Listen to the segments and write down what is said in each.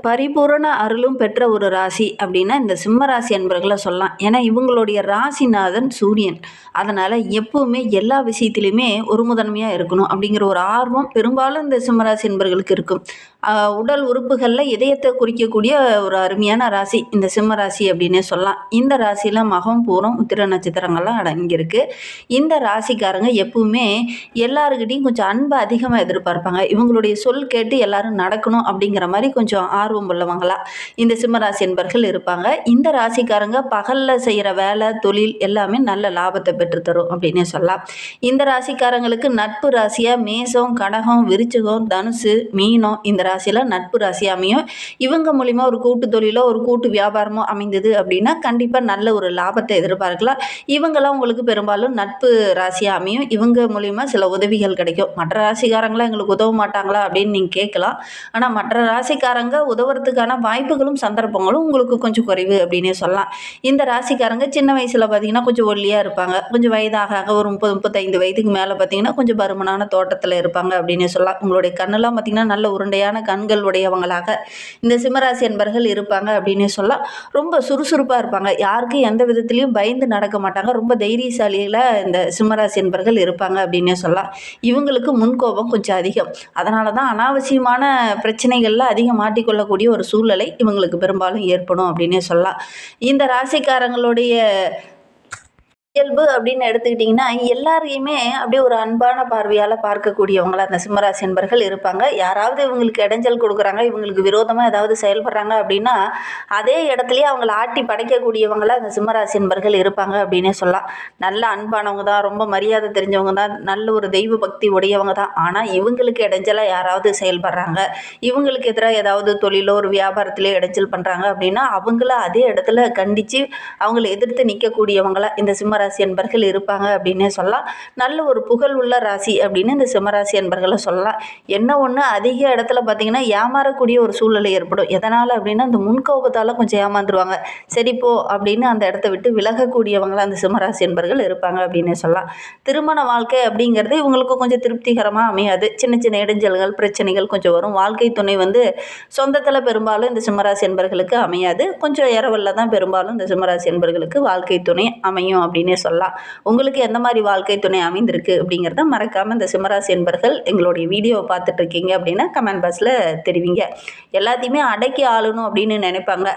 பரிபூரண அருளும் பெற்ற ஒரு ராசி அப்படின்னா இந்த சிம்ம ராசி அன்பர்களை சொல்லலாம். ஏன்னா இவங்களுடைய ராசிநாதன் சூரியன். அதனால் எப்பவுமே எல்லா விஷயத்திலையுமே ஒரு முதன்மையாக இருக்கணும் அப்படிங்கிற ஒரு ஆர்வம் பெரும்பாலும் இந்த சிம்மராசி அன்பர்களுக்கு இருக்கும். உடல் உறுப்புகளில் இதயத்தை குறிக்கக்கூடிய ஒரு அருமையான ராசி இந்த சிம்ம ராசி அப்படின்னே சொல்லலாம். இந்த ராசியில் மகம், பூரம், உத்திர நட்சத்திரங்கள்லாம் அடங்கியிருக்கு. இந்த ராசிக்காரங்க எப்பவுமே எல்லாருக்கிட்டையும் கொஞ்சம் அன்பை அதிகமாக எதிர்பார்ப்பாங்க. இவங்களுடைய சொல் கேட்டு எல்லாரும் நடக்கணும் அப்படிங்கிற மாதிரி கொஞ்சம் ஆர்வம் உள்ளவங்களா இந்த சிம்மராசி என்பர்கள் இருப்பாங்க. இந்த ராசிக்காரங்க பகலில் செய்கிற வேலை, தொழில் எல்லாமே நல்ல லாபத்தை பெற்றுத்தரும் அப்படின்னே சொல்லலாம். இந்த ராசிக்காரங்களுக்கு நட்பு ராசியாக மேசம், கடகம், விருச்சிகம், தனுசு, மீனம் இந்த ராசியில் நட்பு ராசி அமையும். இவங்க மூலிமா ஒரு கூட்டு தொழிலோ ஒரு கூட்டு வியாபாரமோ அமைந்தது அப்படின்னா கண்டிப்பாக நல்ல ஒரு லாபத்தை எதிர்பார்க்கலாம். இவங்கெல்லாம் உங்களுக்கு பெரும்பாலும் நட்பு ராசியாக அமையும். இவங்க மூலிமா சில உதவிகள் கிடைக்கும். மற்ற ராசிக்காரங்களாம் எங்களுக்கு உதவ மாட்டாங்களா அப்படின்னு நீங்கள் கேட்கலாம். ஆனால் மற்ற ராசிக்காரங்க உதவுறதுக்கான வாய்ப்புகளும் சந்தர்ப்பங்களும் உங்களுக்கு கொஞ்சம் குறைவு அப்படின்னே சொல்லலாம். இந்த ராசிக்காரங்க சின்ன வயசில் பார்த்தீங்கன்னா கொஞ்சம் ஒல்லியாக இருப்பாங்க. கொஞ்சம் வயதாக ஒரு 30-35 வயதுக்கு மேலே பார்த்தீங்கன்னா கொஞ்சம் பருமனான தோட்டத்தில் இருப்பாங்க அப்படின்னே சொல்லலாம். உங்களுடைய கண்ணெல்லாம் பார்த்தீங்கன்னா நல்ல உருண்டையான கண்கள் உடையவங்களாக இந்த சிம்மராசி என்பர்கள் இருப்பாங்க அப்படின்னே சொல்லலாம். ரொம்ப சுறுசுறுப்பாக இருப்பாங்க. யாருக்கும் எந்த விதத்துலையும் பயந்து நடக்க மாட்டாங்க. ரொம்ப தைரியசாலியில் இந்த சிம்மராசி என்பர்கள் இருப்பாங்க அப்படின்னே சொல்லலாம். இவங்களுக்கு முன்கோபம் கொஞ்சம் அதிகம். அதனால தான் அனாவசியமான பிரச்சனைகளில் அதிகம் மாட்டிக்கொள்ளக்கூடிய ஒரு சூழ்நிலை இவங்களுக்கு பெரும்பாலும் ஏற்படும் அப்படின்னே சொல்லலாம். இந்த ராசிக்காரங்களுடைய இயல்பு அப்படின்னு எடுத்துக்கிட்டிங்கன்னா எல்லாரையுமே அப்படியே ஒரு அன்பான பார்வையால் பார்க்கக்கூடியவங்களா அந்த சிம்மராசி என்பர்கள் இருப்பாங்க. யாராவது இவங்களுக்கு இடைஞ்சல் கொடுக்குறாங்க, இவங்களுக்கு விரோதமாக ஏதாவது செயல்படுறாங்க அப்படின்னா அதே இடத்துலையே அவங்கள ஆட்டி படைக்கக்கூடியவங்களா அந்த சிம்மராசி என்பர்கள் இருப்பாங்க அப்படின்னே சொல்லலாம். நல்ல அன்பானவங்க தான், ரொம்ப மரியாதை தெரிஞ்சவங்க தான், நல்ல ஒரு தெய்வ பக்தி உடையவங்க தான். ஆனால் இவங்களுக்கு இடைஞ்சலாக யாராவது செயல்படுறாங்க, இவங்களுக்கு எதிராக ஏதாவது தொழிலோ ஒரு வியாபாரத்திலே இடைஞ்சல் பண்ணுறாங்க அப்படின்னா அவங்கள அதே இடத்துல கண்டித்து அவங்கள எதிர்த்து நிற்கக்கூடியவங்களா இந்த சிம்மராசி என்பர்கள் இருப்பாங்க அப்படின்னே சொல்லலாம். நல்ல ஒரு புகழ் உள்ள ராசி அப்படின்னு இந்த சிம்மராசி என்பர்களை சொல்லலாம். என்ன ஒன்று அதிக இடத்துல பார்த்தீங்கன்னா ஏமாறக்கூடிய ஒரு சூழ்நிலை ஏற்படும். எதனால் அப்படின்னா அந்த முன்கோபத்தால் கொஞ்சம் ஏமாந்துருவாங்க. சரி போ அப்படின்னு அந்த இடத்த விட்டு விலகக்கூடியவங்களா அந்த சிம்மராசி என்பர்கள் இருப்பாங்க அப்படின்னே சொல்லலாம். திருமண வாழ்க்கை அப்படிங்கிறது இவங்களுக்கு கொஞ்சம் திருப்திகரமாக அமையாது. சின்ன சின்ன இடைஞ்சல்கள், பிரச்சனைகள் கொஞ்சம் வரும். வாழ்க்கை துணை சொந்தத்தில் பெரும்பாலும் இந்த சிம்மராசி என்பர்களுக்கு அமையாது. கொஞ்சம் இரவலில் தான் பெரும்பாலும் இந்த சிம்மராசி என்பர்களுக்கு வாழ்க்கை துணை அமையும் அப்படின்னு சொல்லலாம். உங்களுக்கு எந்த மாதிரி வாழ்க்கை துணை அமைந்திருக்கு அப்படிங்கிறத மறக்காமல் இந்த சிம்மராசி என்பர்கள் எங்களுடைய வீடியோவை பார்த்துட்டு இருக்கீங்க அப்படின்னா கமெண்ட் பாக்ஸில் தெரிவிங்க. எல்லாத்தையுமே அடக்கி ஆளணும் அப்படின்னு நினைப்பாங்க.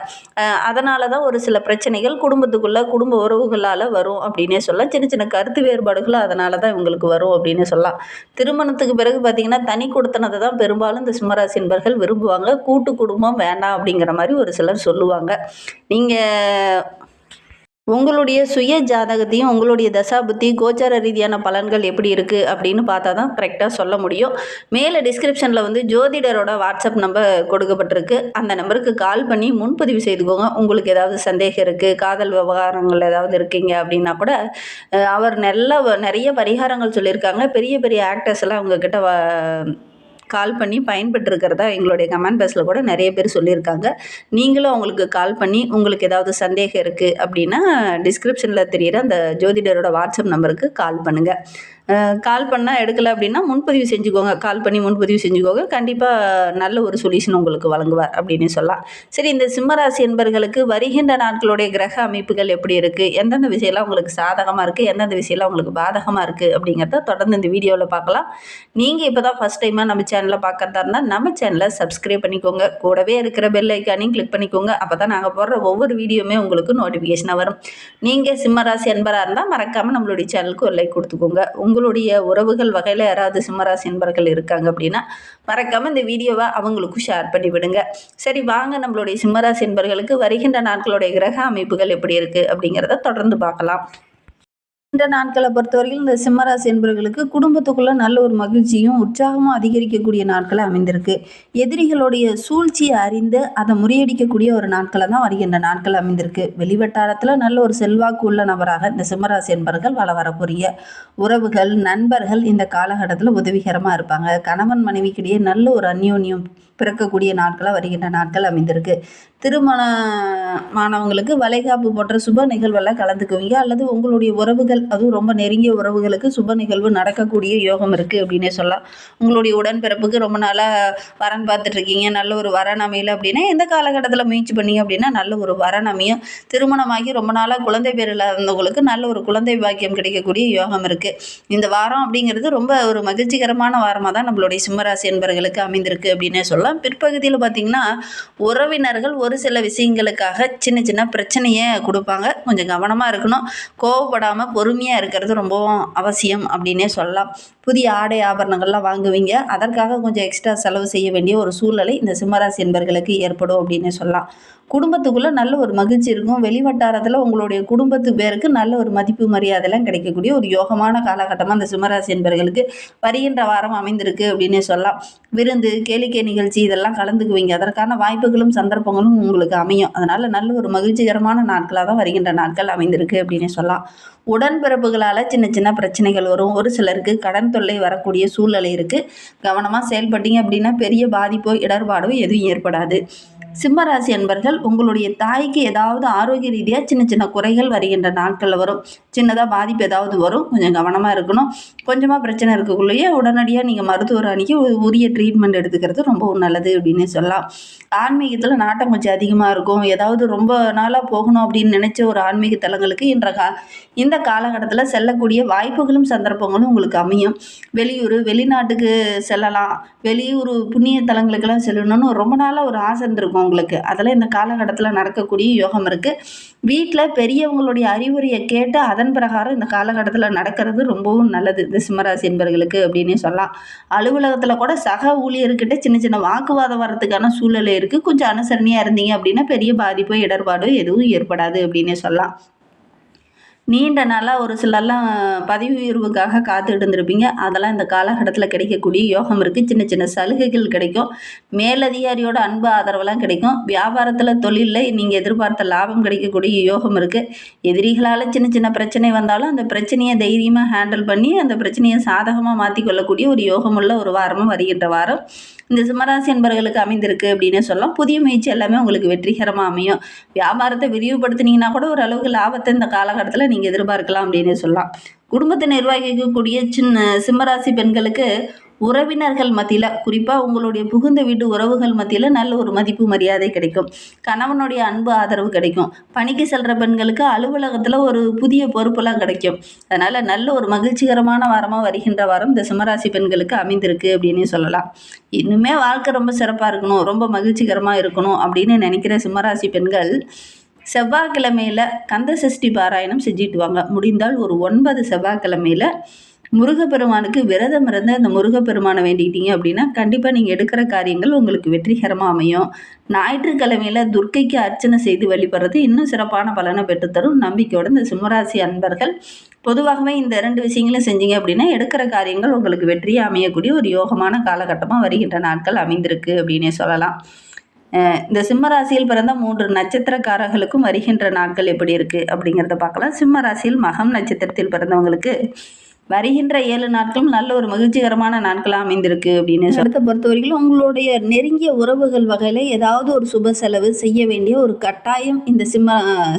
அதனால தான் ஒரு சில பிரச்சனைகள் குடும்பத்துக்குள்ளே குடும்ப உறவுகளால் வரும் அப்படின்னே சொல்லலாம். சின்ன சின்ன கருத்து வேறுபாடுகள் அதனால தான் இவங்களுக்கு வரும் அப்படின்னு சொல்லலாம். திருமணத்துக்கு பிறகு பார்த்திங்கன்னா தனி கொடுத்தனதை தான் பெரும்பாலும் இந்த சிம்மராசி என்பர்கள் விரும்புவாங்க. கூட்டு குடும்பம் வேண்டாம் அப்படிங்கிற மாதிரி ஒரு சிலர் சொல்லுவாங்க. நீங்கள் உங்களுடைய சுய ஜாதகத்தையும் உங்களுடைய தசாபுத்தி கோச்சார ரீதியான பலன்கள் எப்படி இருக்குது அப்படின்னு பார்த்தா தான் கரெக்டாக சொல்ல முடியும். மேலே டிஸ்கிரிப்ஷனில் ஜோதிடரோட வாட்ஸ்அப் நம்பர் கொடுக்கப்பட்டிருக்கு. அந்த நம்பருக்கு கால் பண்ணி முன்பதிவு செய்துக்கோங்க. உங்களுக்கு ஏதாவது சந்தேகம் இருக்குது, காதல் விவகாரங்கள் ஏதாவது இருக்கீங்க அப்படின்னா கூட அவர் நிறைய பரிகாரங்கள் சொல்லியிருக்காங்க. பெரிய பெரிய ஆக்டர்ஸ் எல்லாம் அவங்கக்கிட்ட கால் பண்ணி பயன்பெற்றிருக்கிறதா எங்களுடைய கமெண்ட் பாக்ஸில் கூட நிறைய பேர் சொல்லியிருக்காங்க. நீங்களும் அவங்களுக்கு கால் பண்ணி உங்களுக்கு ஏதாவது சந்தேகம் இருக்குது அப்படின்னா டிஸ்கிரிப்ஷனில் தெரிகிற அந்த ஜோதிடரோட வாட்ஸ்அப் நம்பருக்கு கால் பண்ணுங்கள். கால் பண்ணால் எடுக்கலை அப்படின்னா முன்பதிவு செஞ்சுக்கோங்க. கால் பண்ணி முன்பதிவு செஞ்சுக்கோங்க. கண்டிப்பாக நல்ல ஒரு சொல்யூஷன் உங்களுக்கு வழங்குவார் அப்படின்னு சொல்லலாம். சரி, இந்த சிம்மராசி என்பர்களுக்கு வருகின்ற நாட்களுடைய கிரக அமைப்புகள் எப்படி இருக்குது, எந்தெந்த விஷயம்லாம் உங்களுக்கு சாதகமாக இருக்குது, எந்தெந்த விஷயம்லாம் உங்களுக்கு பாதகமாக இருக்குது அப்படிங்கிறத தொடர்ந்து இந்த வீடியோவில் பார்க்கலாம். நீங்கள் இப்போ தான் ஃபஸ்ட் டைமாக நம்ம சேனலை பார்க்குறதா இருந்தால் நம்ம சேனலை சப்ஸ்கிரைப் பண்ணிக்கோங்க. கூடவே இருக்கிற பெல் ஐக்கானையும் கிளிக் பண்ணிக்கோங்க. அப்போ தான் நாங்கள் போடுற ஒவ்வொரு வீடியோவுமே உங்களுக்கு நோட்டிஃபிகேஷனாக வரும். நீங்கள் சிம்மராசி என்பராக இருந்தால் மறக்காமல் நம்மளுடைய சேனலுக்கு ஒரு லைக் கொடுத்துக்கோங்க. உங்களுடைய உறவுகள் வகையில் யாராவது சிம்மராசி என்பர்கள் இருக்காங்க அப்படின்னா மறக்காமல் இந்த வீடியோவை அவங்களுக்கும் ஷேர் பண்ணி விடுங்க. சரி, வாங்க நம்மளுடைய சிம்மராசி என்பர்களுக்கு வருகின்ற நாட்களுடைய கிரக அமைப்புகள் எப்படி இருக்குது அப்படிங்கிறத தொடர்ந்து பார்க்கலாம். இந்த நாட்களை பொறுத்தவரையில் இந்த சிம்மராசி என்பவர்களுக்கு குடும்பத்துக்குள்ளே நல்ல ஒரு மகிழ்ச்சியும் உற்சாகமும் அதிகரிக்கக்கூடிய நாட்களை அமைந்திருக்கு. எதிரிகளுடைய சூழ்ச்சியை அறிந்து அதை முறியடிக்கக்கூடிய ஒரு நாட்களை தான் வருகின்ற நாட்கள் அமைந்திருக்கு. வெளிவட்டாரத்தில் நல்ல ஒரு செல்வாக்கு உள்ள நபராக இந்த சிம்மராசி என்பவர்கள் வரக்கூடிய உறவுகள், நண்பர்கள் இந்த காலகட்டத்தில் உதவிகரமாக இருப்பாங்க. கணவன் மனைவிக்கிடையே நல்ல ஒரு அந்யோன்யம் பிறக்கக்கூடிய நாட்களாக வருகின்ற நாட்கள் அமைந்திருக்கு. திருமணமானவங்களுக்கு வளைகாப்பு போன்ற சுப நிகழ்வெல்லாம் கலந்துக்குவீங்க, அல்லது உங்களுடைய உறவுகள், அதுவும் ரொம்ப நெருங்கிய உறவுகளுக்கு சுப நிகழ்வு நடக்கக்கூடிய யோகம் இருக்குது அப்படின்னே சொல்லலாம். உங்களுடைய உடன்பிறப்புக்கு ரொம்ப நாளாக வரன் பார்த்துட்ருக்கீங்க, நல்ல ஒரு வரன் அமையல அப்படின்னா எந்த காலகட்டத்தில் முயற்சி பண்ணீங்க அப்படின்னா நல்ல ஒரு வரன் அமையும். திருமணமாகி ரொம்ப நாளாக குழந்தை பேர் இல்லாதவங்களுக்கு நல்ல ஒரு குழந்ை பாக்கியம் கிடைக்கக்கூடிய யோகம் இருக்குது. இந்த வாரம் அப்படிங்கிறது ரொம்ப ஒரு மகிழ்ச்சிகரமான வாரமாக தான் நம்மளுடைய சிம்மராசி என்பர்களுக்கு அமைந்திருக்கு அப்படின்னே சொல்லலாம். பிற்பகுதியில் பார்த்திங்கன்னா உறவினர்கள் ஒரு சில விஷயங்களுக்காக சின்ன சின்ன பிரச்சனையை கொடுப்பாங்க. கொஞ்சம் கவனமாக இருக்கணும். கோவப்படாமல் பொறுமையாக இருக்கிறது ரொம்பவும் அவசியம் அப்படின்னே சொல்லலாம். புதிய ஆடை ஆபரணங்கள்லாம் வாங்குவீங்க, அதற்காக கொஞ்சம் எக்ஸ்ட்ரா செலவு செய்ய வேண்டிய ஒரு சூழ்நிலை இந்த சிம்மராசி என்பர்களுக்கு ஏற்படும் அப்படின்னு சொல்லலாம். குடும்பத்துக்குள்ளே நல்ல ஒரு மகிழ்ச்சி இருக்கும். வெளிவட்டாரத்தில் உங்களுடைய குடும்பத்து பேருக்கு நல்ல ஒரு மதிப்பு மரியாதைலாம் கிடைக்கக்கூடிய ஒரு யோகமான காலகட்டமாக அந்த சிம்மராசி என்பர்களுக்கு வருகின்ற வாரம் அமைந்திருக்கு அப்படின்னே சொல்லலாம். விருந்து, கேளிக்கை நிகழ்ச்சி இதெல்லாம் கலந்துக்குவீங்க, அதற்கான வாய்ப்புகளும் சந்தர்ப்பங்களும் உங்களுக்கு அமையும். அதனால் நல்ல ஒரு மகிழ்ச்சிகரமான நாட்களாக தான் வருகின்ற நாட்கள் அமைந்திருக்கு அப்படின்னே சொல்லலாம். உடன்பிறப்புகளால் சின்ன சின்ன பிரச்சனைகள் வரும். ஒரு சிலருக்கு கடன் தொல்லை வரக்கூடிய சூழ்நிலை இருக்குது. கவனமாக செயல்பட்டீங்க அப்படின்னா பெரிய பாதிப்போ இடர்பாடோ எதுவும் ஏற்படாது. சிம்மராசி அன்பர்கள், உங்களுடைய தாய்க்கு ஏதாவது ஆரோக்கிய ரீதியாக சின்ன சின்ன குறைகள் வருகின்ற நாட்களில் வரும். சின்னதாக பாதிப்பு ஏதாவது வரும், கொஞ்சம் கவனமாக இருக்கணும். கொஞ்சமாக பிரச்சனை இருக்கக்குள்ளேயே உடனடியாக நீங்கள் மருத்துவர் அணுகி உரிய ட்ரீட்மெண்ட் எடுத்துக்கிறது ரொம்பவும் நல்லது அப்படின்னு சொல்லலாம். ஆன்மீகத்தில் நாட்டம் கொஞ்சம் அதிகமாக இருக்கும். ஏதாவது ரொம்ப நாளாக போகணும் அப்படின்னு நினச்ச ஒரு ஆன்மீக தலங்களுக்கு இந்த காலகட்டத்தில் செல்லக்கூடிய வாய்ப்புகளும் சந்தர்ப்பங்களும் உங்களுக்கு அமையும். வெளியூர், வெளிநாட்டுக்கு செல்லலாம். வெளியூர் புண்ணிய தலங்களுக்கெல்லாம் செல்லணும்னு ரொம்ப நாளாக ஒரு ஆசை இருந்திருக்கும் உங்களுக்கு. அதெல்லாம் இந்த காலகட்டத்தில் நடக்கக்கூடிய யோகம் இருக்குது. வீட்டில் பெரியவங்களுடைய அறிவுரையை கேட்டு அதன் பிரகாரம் இந்த காலகட்டத்தில் நடக்கிறது ரொம்பவும் நல்லது இந்த சிம்மராசி என்பர்களுக்கு அப்படின்னே சொல்லலாம். அலுவலகத்தில் கூட சக ஊழியர்கிட்ட சின்ன சின்ன வாக்குவாதம் வரதுக்கான சூழ்நிலை இருக்குது. கொஞ்சம் அனுசரணையாக இருந்தீங்க அப்படின்னா பெரிய பாதிப்போ இடர்பாடோ எதுவும் ஏற்படாது அப்படின்னே சொல்லலாம். நீண்ட நாளாக ஒரு சிலர்லாம் பதவி உயர்வுக்காக காத்துட்டு இருந்திருப்பீங்க. அதெல்லாம் இந்த காலகட்டத்தில் கிடைக்கக்கூடிய யோகம் இருக்குது. சின்ன சின்ன சலுகைகள் கிடைக்கும். மேலதிகாரியோட அன்பு ஆதரவெல்லாம் கிடைக்கும். வியாபாரத்தில், தொழிலில் நீங்கள் எதிர்பார்த்த லாபம் கிடைக்கக்கூடிய யோகம் இருக்குது. எதிரிகளால் சின்ன சின்ன பிரச்சனை வந்தாலும் அந்த பிரச்சனையை தைரியமாக ஹேண்டில் பண்ணி அந்த பிரச்சனையை சாதகமாக மாற்றிக்கொள்ளக்கூடிய ஒரு யோகமுள்ள ஒரு வாரமும் வருகின்ற வாரம் இந்த சிம்மராசி என்பர்களுக்கு அமைந்திருக்கு அப்படின்னு சொல்லலாம். புதிய முயற்சி எல்லாமே உங்களுக்கு வெற்றிகரமாக அமையும். வியாபாரத்தை விரிவுபடுத்தினீங்கன்னா கூட ஓரளவுக்கு லாபத்தை இந்த காலகட்டத்தில் நீங்கள் எதிர்பார்க்கலாம் அப்படின்னு சொல்லலாம். குடும்பத்தை நிர்வகிக்கக்கூடிய சிம்மராசி பெண்களுக்கு உறவினர்கள் மத்தியில், குறிப்பாக உங்களுடைய புகுந்த வீட்டு உறவுகள் மத்தியில் நல்ல ஒரு மதிப்பு மரியாதை கிடைக்கும். கணவனுடைய அன்பு ஆதரவு கிடைக்கும். பணிக்கு செல்கிற பெண்களுக்கு அலுவலகத்தில் ஒரு புதிய பொறுப்பெல்லாம் கிடைக்கும். அதனால் நல்ல ஒரு மகிழ்ச்சிகரமான வாரமாக வருகின்ற வாரம் இந்த சிம்மராசி பெண்களுக்கு அமைந்திருக்கு அப்படின்னு சொல்லலாம். இன்னுமே வாழ்க்கை ரொம்ப சிறப்பாக இருக்கணும், ரொம்ப மகிழ்ச்சிகரமாக இருக்கணும் அப்படின்னு நினைக்கிற சிம்மராசி பெண்கள் செவ்வாய்க்கிழமையில் கந்த சஷ்டி பாராயணம் செஞ்சுட்டு வாங்க. முடிந்தால் ஒரு 9 செவ்வாய்க்கிழமையில் முருகப்பெருமானுக்கு விரதம் இருந்து அந்த முருகப்பெருமானை வேண்டிக்கிட்டீங்க அப்படின்னா கண்டிப்பாக நீங்கள் எடுக்கிற காரியங்கள் உங்களுக்கு வெற்றிகரமாக அமையும். ஞாயிற்றுக்கிழமையில் துர்க்கைக்கு அர்ச்சனை செய்து வழிபடுறது இன்னும் சிறப்பான பலனை பெற்றுத்தரும் நம்பிக்கையோடு இந்த சிம்மராசி அன்பர்கள் பொதுவாகவே இந்த 2 விஷயங்களும் செஞ்சீங்க அப்படின்னா எடுக்கிற காரியங்கள் உங்களுக்கு வெற்றியாக அமையக்கூடிய ஒரு யோகமான காலகட்டமாக வருகின்ற நாட்கள் அமைந்திருக்கு அப்படின்னே சொல்லலாம். இந்த சிம்மராசியில் பிறந்த 3 நட்சத்திரக்காரர்களுக்கும் வருகின்ற நாட்கள் எப்படி இருக்குது அப்படிங்கிறத பார்க்கலாம். சிம்மராசியில் மகம் நட்சத்திரத்தில் பிறந்தவங்களுக்கு வருகின்ற 7 நாட்களும் நல்ல ஒரு மகிழ்ச்சிகரமான நாட்களாக அமைந்திருக்கு அப்படின்னு சொல்லத்தை பொறுத்த வரைக்கும் உங்களுடைய நெருங்கிய உறவுகள் வகையில் ஏதாவது ஒரு சுப செலவு செய்ய வேண்டிய ஒரு கட்டாயம் இந்த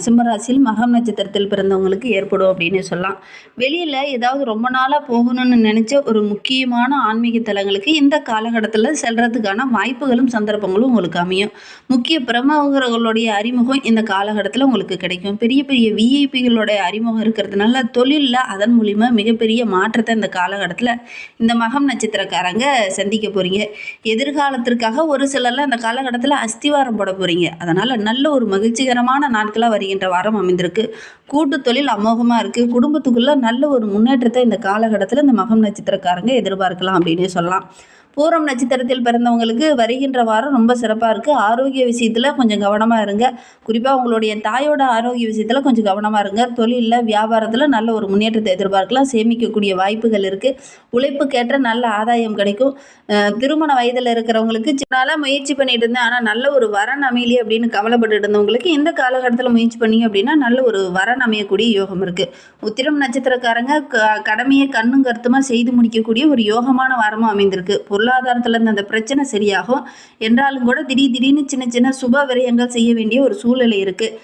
சிம்மராசியில் மகம் நட்சத்திரத்தில் பிறந்தவங்களுக்கு ஏற்படும் அப்படின்னு சொல்லலாம். வெளியில் ஏதாவது ரொம்ப நாளாக போகணும்னு நினச்ச ஒரு முக்கியமான ஆன்மீக தலங்களுக்கு இந்த காலகட்டத்தில் செல்றதுக்கான வாய்ப்புகளும் சந்தர்ப்பங்களும் உங்களுக்கு அமையும். முக்கிய பிரமுகர்களுடைய அறிமுகம் இந்த காலகட்டத்தில் உங்களுக்கு கிடைக்கும். பெரிய பெரிய விஐபிகளுடைய அறிமுகம் இருக்கிறதுனால தொழிலில் அதன் மூலிமா மிகப்பெரிய மாற்றத்தை இந்த காலகட்டத்தில் இந்த மகம் நட்சத்திரக்காரங்க சந்திக்க போகிறீங்க. எதிர்காலத்திற்காக ஒரு சிலர்லாம் இந்த காலகட்டத்தில் அஸ்திவாரம் போட போகிறீங்க. அதனால் நல்ல ஒரு மகிழ்ச்சிகரமான நாட்களாக வருகின்ற வாரம் அமைந்திருக்கு. கூட்டு தொழில் அமோகமாக இருக்குது. குடும்பத்துக்குள்ளே நல்ல ஒரு முன்னேற்றத்தை இந்த காலகட்டத்தில் இந்த மகம் நட்சத்திரக்காரங்க எதிர்பார்க்கலாம் அப்படின்னு சொல்லலாம். பூரம் நட்சத்திரத்தில் பிறந்தவங்களுக்கு வருகின்ற வாரம் ரொம்ப சிறப்பாக இருக்குது. ஆரோக்கிய விஷயத்தில் கொஞ்சம் கவனமாக இருங்க. குறிப்பாக உங்களுடைய தாயோட ஆரோக்கிய விஷயத்தில் கொஞ்சம் கவனமாக இருங்க. தொழிலில், வியாபாரத்தில் நல்ல ஒரு முன்னேற்றத்தை எதிர்பார்க்கலாம். சேமிக்கக்கூடிய வாய்ப்புகள் இருக்குது. உழைப்புக்கேற்ற நல்ல ஆதாயம் கிடைக்கும். திருமண வயதில் இருக்கிறவங்களுக்கு நாளாக முயற்சி பண்ணிட்டு இருந்தேன் ஆனால் நல்ல ஒரு வரன் அமையலி அப்படின்னு கவலைப்பட்டு இருந்தவங்களுக்கு இந்த காலகட்டத்தில் முயற்சி பண்ணிங்க அப்படின்னா நல்ல ஒரு வரன் அமையக்கூடிய யோகம் இருக்குது. உத்திரம் நட்சத்திரக்காரங்க கடமையை கண்ணும் கருத்துமாக செய்து முடிக்கக்கூடிய ஒரு யோகமான வாரமாக அமைந்திருக்கு. பொருளாதாரத்தில் இருந்த அந்த பிரச்சனை சரியாகும். என்றாலும் கூட திடீர்னு சின்ன சின்ன சுப விரயங்கள் செய்ய வேண்டிய ஒரு சூழ்நிலை இருக்குது.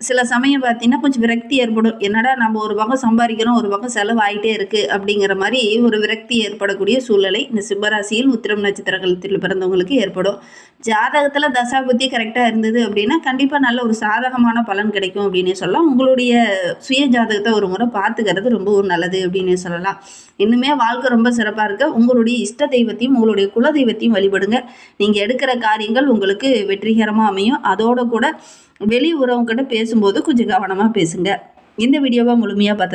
சில சமயம் பார்த்தீங்கன்னா கொஞ்சம் விரக்தி ஏற்படும். என்னடா நம்ம ஒரு பக்கம் சம்பாதிக்கிறோம், ஒரு பக்கம் செலவாயிட்டே இருக்குது அப்படிங்கிற மாதிரி ஒரு விரக்தி ஏற்படக்கூடிய சூழ்நிலை இந்த சிம்மராசியில் உத்திரம் நட்சத்திரத்தில் பிறந்தவங்களுக்கு ஏற்படும். ஜாதகத்தில் தசாபுத்தி கரெக்டாக இருந்தது அப்படின்னா கண்டிப்பாக நல்ல ஒரு சாதகமான பலன் கிடைக்கும் அப்படின்னு சொல்லலாம். உங்களுடைய சுய ஜாதகத்தை ஒரு முறை பார்த்துக்கிறது ரொம்பவும் நல்லது அப்படின்னு சொல்லலாம். இன்னுமே வாழ்க்கை ரொம்ப சிறப்பாக இருக்க உங்களுடைய இஷ்ட தெய்வத்தையும் உங்களுடைய குல தெய்வத்தையும் வழிபடுங்க. நீங்கள் எடுக்கிற காரியங்கள் உங்களுக்கு வெற்றிகரமாக அமையும். அதோட கூட வெளி உறவுகிட்ட பேசும்போது கொஞ்சம் கவனமாக பேசுங்க. இந்த வீடியோவை முழுமையாக பார்த்து